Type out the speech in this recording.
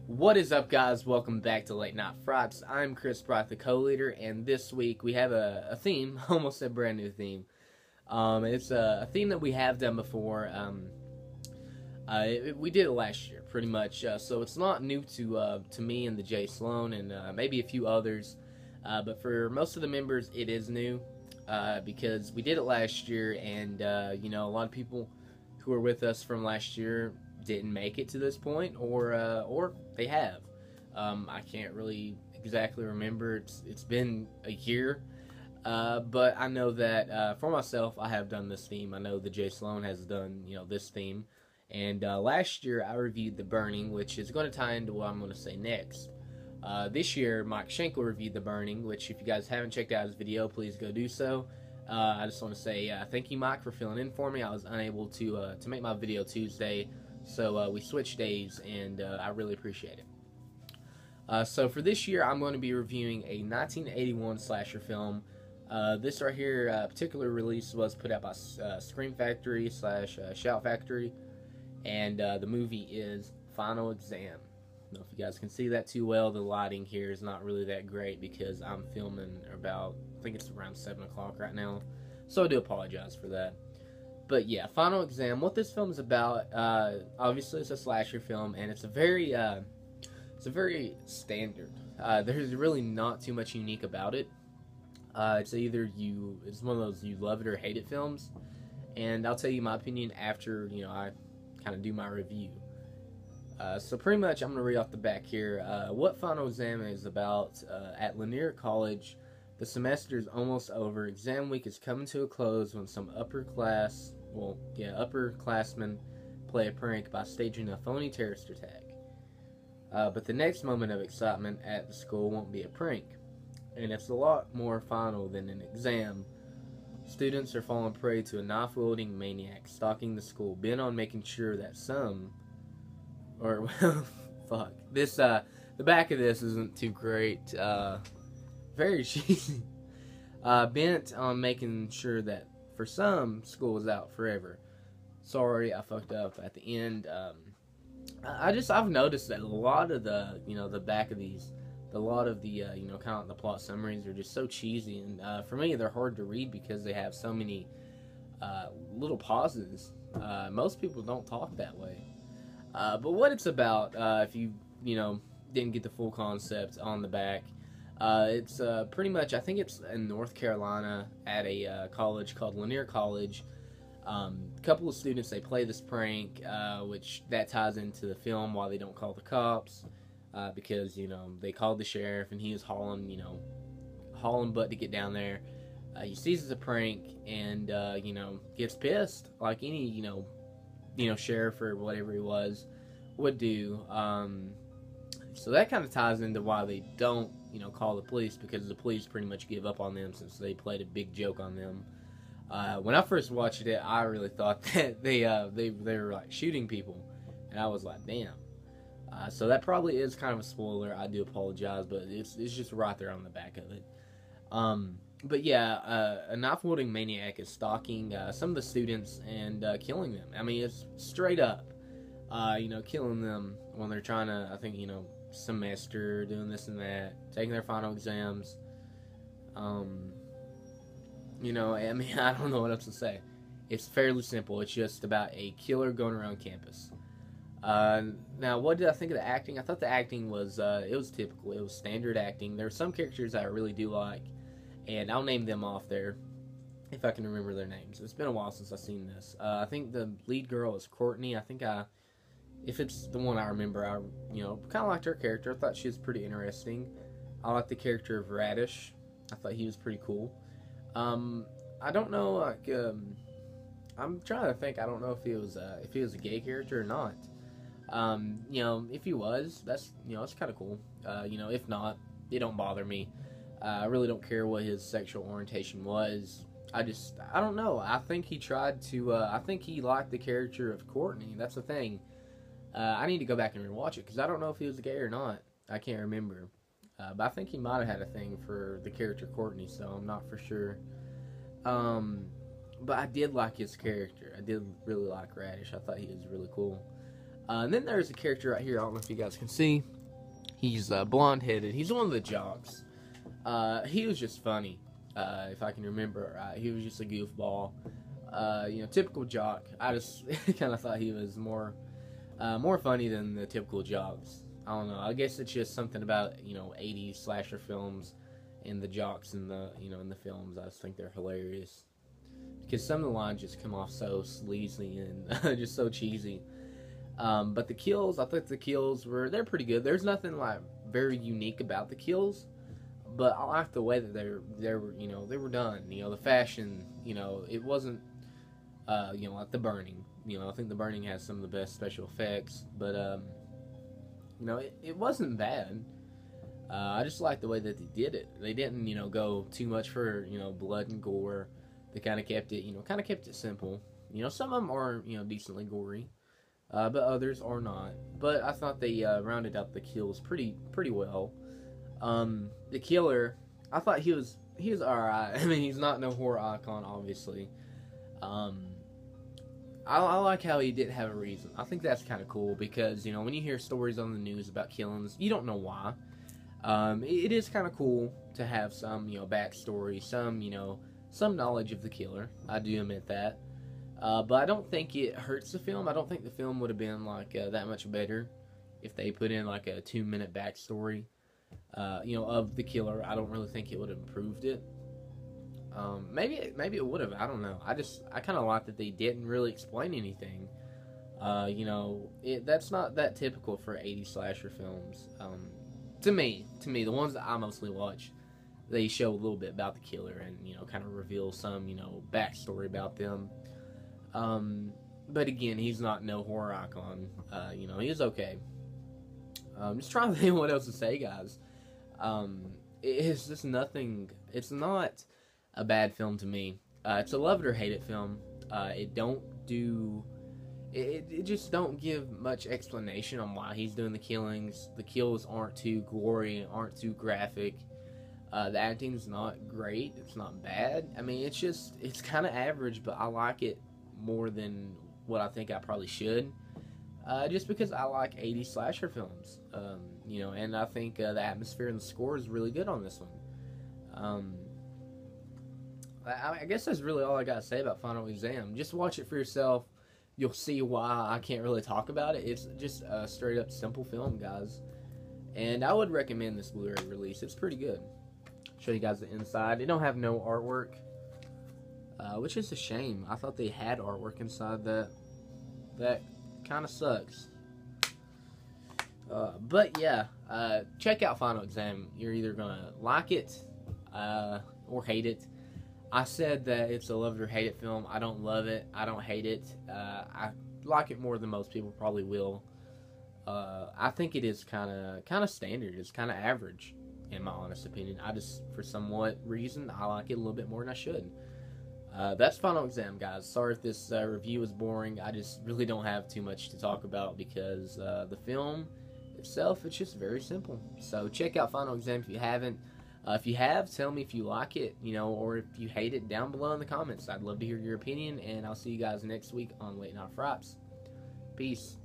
What is up, guys? Welcome back to Late Night Frights. I'm Chris Bright, the co-leader, and this week we have a theme, almost a brand new theme. It's a theme that we have done before. We did it last year, pretty much, so it's not new to me and the Jay Sloan and maybe a few others. But for most of the members, it is new because we did it last year, and a lot of people who were with us from last year didn't make it to this point, or they have. I can't really exactly remember. It's been a year, but I know that for myself, I have done this theme. I know that Jay Sloan has done this theme, and last year I reviewed The Burning, which is going to tie into what I'm going to say next. This year, Mike Schenkel reviewed The Burning, which if you guys haven't checked out his video, please go do so. I just want to say thank you, Mike, for filling in for me. I was unable to make my video Tuesday, so we switched days, and I really appreciate it. So for this year, I'm going to be reviewing a 1981 slasher film. This right here, particular release was put out by Scream Factory / Shout Factory, and the movie is Final Exam. I don't know if you guys can see that too well. The lighting here is not really that great because I'm filming about, I think it's around 7 o'clock right now, so I do apologize for that. But yeah, Final Exam. What this film is about, obviously it's a slasher film, and it's a very standard. There's really not too much unique about it. It's one of those you love it or hate it films, and I'll tell you my opinion after I kind of do my review. So pretty much, I'm gonna read off the back here. What Final Exam is about: at Lanier College, the semester is almost over. Exam week is coming to a close when some upperclassmen play a prank by staging a phony terrorist attack. But the next moment of excitement at the school won't be a prank, and it's a lot more final than an exam. Students are falling prey to a knife-wielding maniac stalking the school, bent on making sure that the back of this isn't too great. Very cheesy. Bent on making sure that for some, school is out forever. Sorry, I fucked up at the end. I've noticed that a lot of the the back of these, a lot of the kind of like the plot summaries are just so cheesy, and for me they're hard to read because they have so many little pauses. Most people don't talk that way. But what it's about, if you didn't get the full concept on the back, it's pretty much, I think it's in North Carolina at a college called Lanier College. A couple of students, they play this prank, which that ties into the film why they don't call the cops, because they called the sheriff and he was hauling butt to get down there. He sees it's a prank and gets pissed like any sheriff or whatever he was would do. So that kind of ties into why they don't call the police, because the police pretty much give up on them since they played a big joke on them. When I first watched it, I really thought that they were like shooting people, and I was like, damn. So that probably is kind of a spoiler. I do apologize, but it's just right there on the back of it. But yeah, a knife-wielding maniac is stalking some of the students and killing them. I mean, it's straight up, killing them when they're trying to, I think, semester, doing this and that, taking their final exams. I mean, I don't know what else to say. It's fairly simple. It's just about a killer going around campus. Now, what did I think of the acting? I thought the acting was, it was typical. It was standard acting. There are some characters I really do like, and I'll name them off there if I can remember their names. It's been a while since I've seen this. I think the lead girl is Courtney. If it's the one I remember, I kind of liked her character. I thought she was pretty interesting. I liked the character of Radish. I thought he was pretty cool. I don't know, I'm trying to think. I don't know if he was a gay character or not. If he was, that's kind of cool. If not, it don't bother me. I really don't care what his sexual orientation was. I don't know. I think he tried to. I think he liked the character of Courtney. That's the thing. I need to go back and rewatch it because I don't know if he was gay or not. I can't remember. But I think he might have had a thing for the character Courtney, so I'm not for sure. But I did like his character. I did really like Radish. I thought he was really cool. And then there's a character right here. I don't know if you guys can see. He's blonde-headed. He's one of the jocks. He was just funny, if I can remember right. He was just a goofball. Typical jock. I just kind of thought he was more funny than the typical jocks. I don't know. I guess it's just something about 80s slasher films and the jocks in the in the films. I just think they're hilarious because some of the lines just come off so sleazy and just so cheesy. But the kills, I thought the kills they're pretty good. There's nothing like very unique about the kills, but I like the way that they were done. The fashion. It wasn't like the burning. I think the burning has some of the best special effects, but it wasn't bad. I just like the way that they did it. They didn't go too much for blood and gore. They kind of kept it simple. Some of them are decently gory. But others are not. But I thought they rounded out the kills pretty well. The killer, I thought he was alright. I mean, he's not no horror icon, obviously. I like how he didn't have a reason. I think that's kind of cool because when you hear stories on the news about killings, you don't know why. It is kind of cool to have some backstory, some knowledge of the killer. I do admit that. But I don't think it hurts the film. I don't think the film would have been that much better if they put in like a 2-minute backstory, of the killer. I don't really think it would have improved it. Maybe it would have. I don't know. I kind of like that they didn't really explain anything. That's not that typical for 80s slasher films. To me, the ones that I mostly watch, they show a little bit about the killer and kind of reveal some backstory about them. But again, he's not no horror icon. He's okay. Just trying to think what else to say, guys. It's just nothing. It's not a bad film to me. It's a love it or hate it film. It just don't give much explanation on why he's doing the killings. The kills aren't too gory, aren't too graphic. The acting's not great. It's not bad. I mean, it's kind of average, but I like it more than what I think I probably should. Just because I like 80s slasher films. And I think the atmosphere and the score is really good on this one. I guess that's really all I gotta say about Final Exam. Just watch it for yourself. You'll see why I can't really talk about it. It's just a straight up simple film, guys. And I would recommend this Blu-ray release. It's pretty good. Show you guys the inside. They don't have no artwork, which is a shame. I thought they had artwork inside that. That kind of sucks. But yeah, check out Final Exam. You're either gonna like it or hate it. I said that it's a love it or hate it film. I don't love it. I don't hate it. I like it more than most people probably will. I think it is kind of standard. It's kind of average, in my honest opinion. For somewhat reason, I like it a little bit more than I should. That's Final Exam, guys. Sorry if this review is boring. I just really don't have too much to talk about because the film itself, it's just very simple. So check out Final Exam if you haven't. If you have, tell me if you like it, or if you hate it down below in the comments. I'd love to hear your opinion, and I'll see you guys next week on Late Night Fraps. Peace.